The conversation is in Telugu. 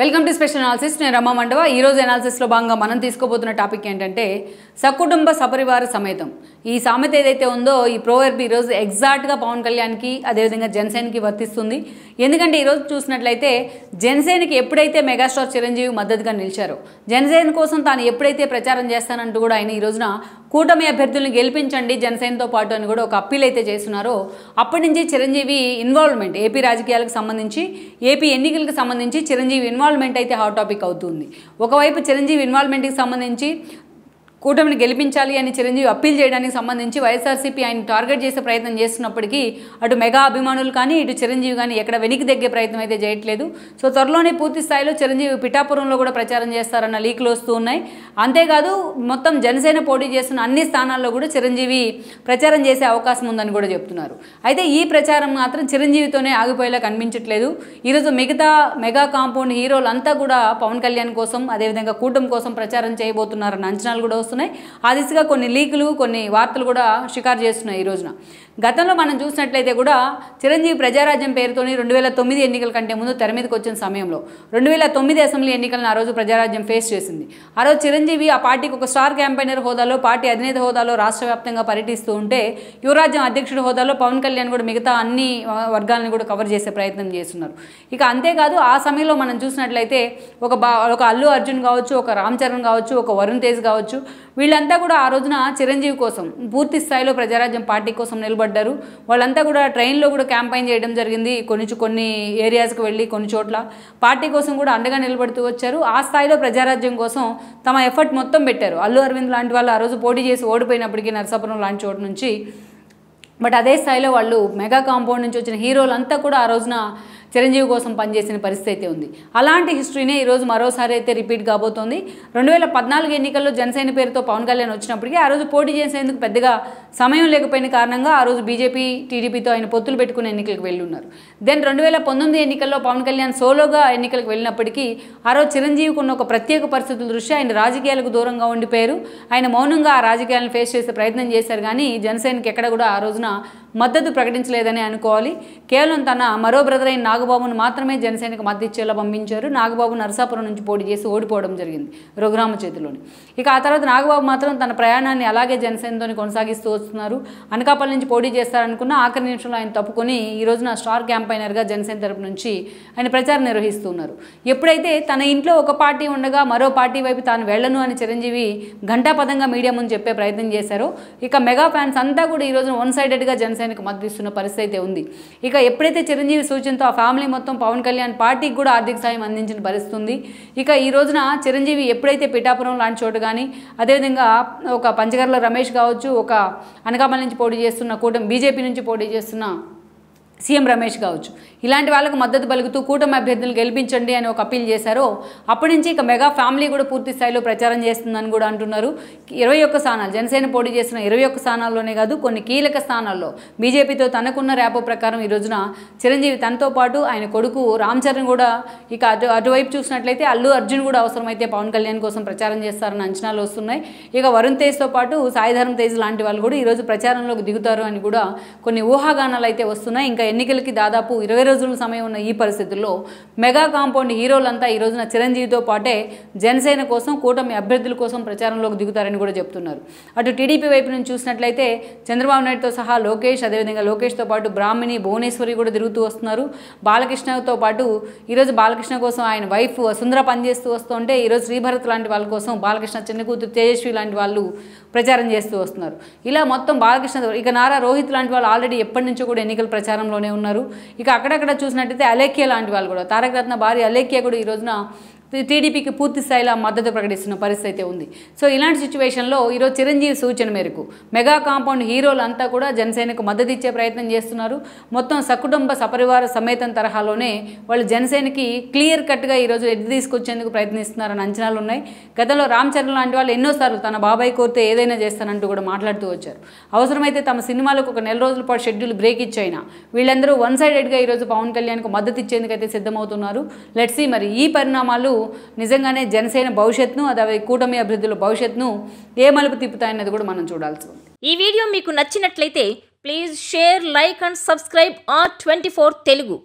Welcome to special analysis. నేను రమా మండవ. ఈరోజు అనాలిసిస్లో భాగంగా మనం తీసుకోబోతున్న టాపిక్ ఏంటంటే సకుటుంబ సపరివార సమేతం. ఈ సామెత ఏదైతే ఉందో ఈ ప్రోవర్బ్ ఈరోజు ఎగ్జాక్ట్గా పవన్ కళ్యాణ్కి అదేవిధంగా జనసేనకి వర్తిస్తుంది. ఎందుకంటే ఈరోజు చూసినట్లయితే జనసేనకి ఎప్పుడైతే మెగాస్టార్ చిరంజీవి మద్దతుగా నిలిచారో, జనసేన కోసం తాను ఎప్పుడైతే ప్రచారం చేస్తానంటూ కూడా ఆయన ఈ రోజున కూటమి అభ్యర్థులను గెలిపించండి జనసేనతో పాటు అని కూడా ఒక అప్పీల్ అయితే చేస్తున్నారో, అప్పటి నుంచి చిరంజీవి ఇన్వాల్వ్మెంట్ ఏపీ రాజకీయాలకు సంబంధించి, ఏపీ ఎన్నికలకు సంబంధించి చిరంజీవి ఇన్వాల్వ్మెంట్ అయితే హాట్ టాపిక్ అవుతుంది. ఒకవైపు చిరంజీవి ఇన్వాల్వ్మెంట్కి సంబంధించి కూటమిని గెలిపించాలి అని చిరంజీవి అప్పీల్ చేయడానికి సంబంధించి వైఎస్ఆర్సీపీ ఆయన టార్గెట్ చేసే ప్రయత్నం చేస్తున్నప్పటికీ అటు మెగా అభిమానులు కానీ ఇటు చిరంజీవి కానీ ఎక్కడ వెనక్కి దగ్గే ప్రయత్నం అయితే చేయట్లేదు. సో త్వరలోనే పూర్తి స్థాయిలో చిరంజీవి పిఠాపురంలో కూడా ప్రచారం చేస్తారన్న లీకులు వస్తూ ఉన్నాయి. అంతేకాదు మొత్తం జనసేన పోటీ చేస్తున్న అన్ని స్థానాల్లో కూడా చిరంజీవి ప్రచారం చేసే అవకాశం ఉందని కూడా చెప్తున్నారు. అయితే ఈ ప్రచారం మాత్రం చిరంజీవితోనే ఆగిపోయేలా కనిపించట్లేదు. ఈరోజు మిగతా మెగా కాంపౌండ్ హీరోలంతా కూడా పవన్ కళ్యాణ్ కోసం అదేవిధంగా కూటమి కోసం ప్రచారం చేయబోతున్నారన్న అంచనాలు కూడా వస్తున్నాయి. ఆ దిశగా కొన్ని లీకులు కొన్ని వార్తలు కూడా షికారు చేస్తున్నాయి. ఈ రోజున గతంలో మనం చూసినట్లయితే కూడా చిరంజీవి ప్రజారాజ్యం పేరుతోని 2009 ఎన్నికల కంటే ముందు తెర మీదకి వచ్చిన సమయంలో 2009 అసెంబ్లీ ఎన్నికలను ఆ రోజు ప్రజారాజ్యం ఫేస్ చేసింది. ఆ రోజు చిరంజీవి ఆ పార్టీకి ఒక స్టార్ క్యాంపెయినర్ హోదాలో, పార్టీ అధినేత హోదాలో రాష్ట్ర వ్యాప్తంగా పర్యటిస్తూ ఉంటే, యువరాజ్యం అధ్యక్షుడి హోదాలో పవన్ కళ్యాణ్ కూడా మిగతా అన్ని వర్గాలను కూడా కవర్ చేసే ప్రయత్నం చేస్తున్నారు. ఇక అంతేకాదు ఆ సమయంలో మనం చూసినట్లయితే ఒక అల్లు అర్జున్ కావచ్చు, ఒక రామ్ చరణ్ కావచ్చు, ఒక వరుణ్ తేజ్ కావచ్చు, వీళ్ళంతా కూడా ఆ రోజున చిరంజీవి కోసం పూర్తి స్థాయిలో ప్రజారాజ్యం పార్టీ కోసం నిలబడ్డారు. వాళ్ళంతా కూడా ట్రైన్లో కూడా క్యాంపెయిన్ చేయడం జరిగింది. కొన్ని ఏరియాస్కి వెళ్ళి కొన్ని చోట్ల పార్టీ కోసం కూడా అండగా నిలబడుతూ వచ్చారు. ఆ స్థాయిలో ప్రజారాజ్యం కోసం తమ ఎఫర్ట్ మొత్తం పెట్టారు. అల్లు అరవింద్ లాంటి వాళ్ళు ఆ రోజు పోటీ చేసి ఓడిపోయినప్పటికీ నరసాపురం లాంటి చోటు నుంచి, బట్ అదే స్థాయిలో వాళ్ళు మెగా కాంపౌండ్ నుంచి వచ్చిన హీరోలంతా కూడా ఆ రోజున చిరంజీవి కోసం పనిచేసిన పరిస్థితి అయితే ఉంది. అలాంటి హిస్టరీనే ఈరోజు మరోసారి అయితే రిపీట్ కాబోతోంది. 2014 ఎన్నికల్లో జనసేన పేరుతో పవన్ కళ్యాణ్ వచ్చినప్పటికీ ఆ రోజు పోటీ చేసేందుకు పెద్దగా సమయం లేకపోయిన కారణంగా ఆ రోజు బీజేపీ టీడీపీతో ఆయన పొత్తులు పెట్టుకుని ఎన్నికలకు వెళ్ళి ఉన్నారు. దెన్ 2019 ఎన్నికల్లో పవన్ కళ్యాణ్ సోలోగా ఎన్నికలకు వెళ్ళినప్పటికీ ఆ రోజు చిరంజీవికి ఉన్న ఒక ప్రత్యేక పరిస్థితుల దృష్ట్యా ఆయన రాజకీయాలకు దూరంగా ఉండిపోయారు. ఆయన మౌనంగా ఆ రాజకీయాలను ఫేస్ చేసే ప్రయత్నం చేశారు. కానీ జనసేనకి ఎక్కడ కూడా ఆ రోజున మద్దతు ప్రకటించలేదని అనుకోవాలి. కేవలం తన మరో బ్రదర్ అయిన నాగబాబును మాత్రమే జనసేనకు మద్దతు ఇచ్చేలా పంపించారు. నాగబాబు నరసాపురం నుంచి పోటీ చేసి ఓడిపోవడం జరిగింది రఘురామ చేతిలోని. ఇక ఆ తర్వాత నాగబాబు మాత్రం తన ప్రయాణాన్ని అలాగే జనసేనతోని కొనసాగిస్తూ వస్తున్నారు. అనకాపల్లి నుంచి పోటీ చేస్తారనుకున్న ఆఖరి నిమిషంలో ఆయన తప్పుకొని ఈ రోజున స్టార్ క్యాంపైనర్గా జనసేన తరపు నుంచి ఆయన ప్రచారం నిర్వహిస్తున్నారు. ఎప్పుడైతే తన ఇంట్లో ఒక పార్టీ ఉండగా మరో పార్టీ వైపు తాను వెళ్ళను అని చిరంజీవి ఘంటాపదంగా మీడియా ముందు చెప్పే ప్రయత్నం చేశారో, ఇక మెగా ఫ్యాన్స్ అంతా కూడా ఈ రోజున వన్ సైడెడ్గా జనసేనకు మద్దతు ఇస్తున్న పరిస్థితి అయితే ఉంది. ఇక ఎప్పుడైతే చిరంజీవి సూచనతో ఆ ఫ్యామిలీ మొత్తం పవన్ కళ్యాణ్ పార్టీకి కూడా ఆర్థిక సాయం అందించిన పరిస్థితి ఉంది. ఇక ఈ రోజున చిరంజీవి ఎప్పుడైతే పిఠాపురం లాంటి చోటు కానీ అదేవిధంగా ఒక పంచగర్ల రమేష్ కావచ్చు, ఒక అనకాపల్లి నుంచి పోటీ చేస్తున్న కూటమి బీజేపీ నుంచి పోటీ చేస్తున్న సీఎం రమేష్ కావచ్చు, ఇలాంటి వాళ్ళకు మద్దతు పలుకుతూ కూటమి అభ్యర్థులను గెలిపించండి అని ఒక అప్పీల్ చేశారో, అప్పటి నుంచి ఇక మెగా ఫ్యామిలీ కూడా పూర్తి స్థాయిలో ప్రచారం చేస్తుందని కూడా అంటున్నారు. 21 స్థానాలు జనసేన పోటీ చేసిన 21 స్థానాల్లోనే కాదు కొన్ని కీలక స్థానాల్లో బీజేపీతో తనకున్న ర్యాపో ప్రకారం ఈ రోజున చిరంజీవి తనతో పాటు ఆయన కొడుకు రామ్ చరణ్ కూడా ఇక అటువైపు చూసినట్లయితే అల్లు అర్జున్ కూడా అవసరమైతే పవన్ కళ్యాణ్ కోసం ప్రచారం చేస్తారన్న అంచనాలు వస్తున్నాయి. ఇక వరుణ్ తేజ్తో పాటు సాయిధరం తేజ్ లాంటి వాళ్ళు కూడా ఈరోజు ప్రచారంలోకి దిగుతారు అని కూడా కొన్ని ఊహాగానాలు అయితే వస్తున్నాయి. ఇంకా ఎన్నికలకి దాదాపు 20 రోజుల సమయం ఉన్న ఈ పరిస్థితుల్లో మెగా కాంపౌండ్ హీరోలంతా ఈ రోజున చిరంజీవితో పాటే జనసేన కోసం కూటమి అభ్యర్థుల కోసం ప్రచారంలోకి దిగుతారని కూడా చెప్తున్నారు. అటు టీడీపీ వైపు నుంచి చూసినట్లయితే చంద్రబాబు నాయుడుతో సహా లోకేష్, అదేవిధంగా లోకేష్తో పాటు బ్రాహ్మణి భువనేశ్వరి కూడా తిరుగుతూ వస్తున్నారు. బాలకృష్ణతో పాటు ఈరోజు బాలకృష్ణ కోసం ఆయన వైఫ్ వసుంధర పనిచేస్తూ వస్తుంటే ఈరోజు శ్రీభరత్ లాంటి వాళ్ళ కోసం బాలకృష్ణ చిన్న కూతురు తేజస్వి లాంటి వాళ్ళు ప్రచారం చేస్తూ వస్తున్నారు. ఇలా మొత్తం బాలకృష్ణ, ఇక నారా రోహిత్ లాంటి వాళ్ళు ఆల్రెడీ ఎప్పటి నుంచో కూడా ఎన్నికల ప్రచారంలో ఉన్నారు. ఇక అక్కడక్కడ చూసినట్టయితే అలేఖ్య లాంటి వాళ్ళు కూడా, తారక రత్న భార్య అలేఖ్య కూడా ఈ రోజున టీడీపీకి పూర్తి స్థాయిలో మద్దతు ప్రకటిస్తున్న పరిస్థితి అయితే ఉంది. సో ఇలాంటి సిచ్యువేషన్లో ఈరోజు చిరంజీవి సూచన మేరకు మెగా కాంపౌండ్ హీరోలంతా కూడా జనసేనకు మద్దతు ఇచ్చే ప్రయత్నం చేస్తున్నారు. మొత్తం సకుటుంబ సపరివార సమేతం తరహాలోనే వాళ్ళు జనసేనకి క్లియర్ కట్గా ఈరోజు ఎత్తి తీసుకొచ్చేందుకు ప్రయత్నిస్తున్నారని అంచనాలు ఉన్నాయి. గతంలో రామ్ చరణ్ లాంటి వాళ్ళు ఎన్నోసార్లు తన బాబాయ్ కోరితే ఏదైనా చేస్తానంటూ కూడా మాట్లాడుతూ వచ్చారు. అవసరమైతే తమ సినిమాలకు ఒక నెల రోజుల పాటు షెడ్యూల్ బ్రేక్ ఇచ్చైనా వీళ్ళందరూ వన్ సైడెడ్గా ఈరోజు పవన్ కళ్యాణ్కు మద్దతు ఇచ్చేందుకైతే సిద్ధమవుతున్నారు. లెట్స్ సీ మరి ఈ పరిణామాలు నిజంగానే జనసేన భవిష్యత్తును అదే కూటమి అభివృద్ధిలో భవిష్యత్తును ఏ మలుపు తిప్పుతాయన్నది కూడా మనం చూడాల్సి ఉంది. ఈ వీడియో మీకు నచ్చినట్లయితే please share, like and subscribe R24 Telugu.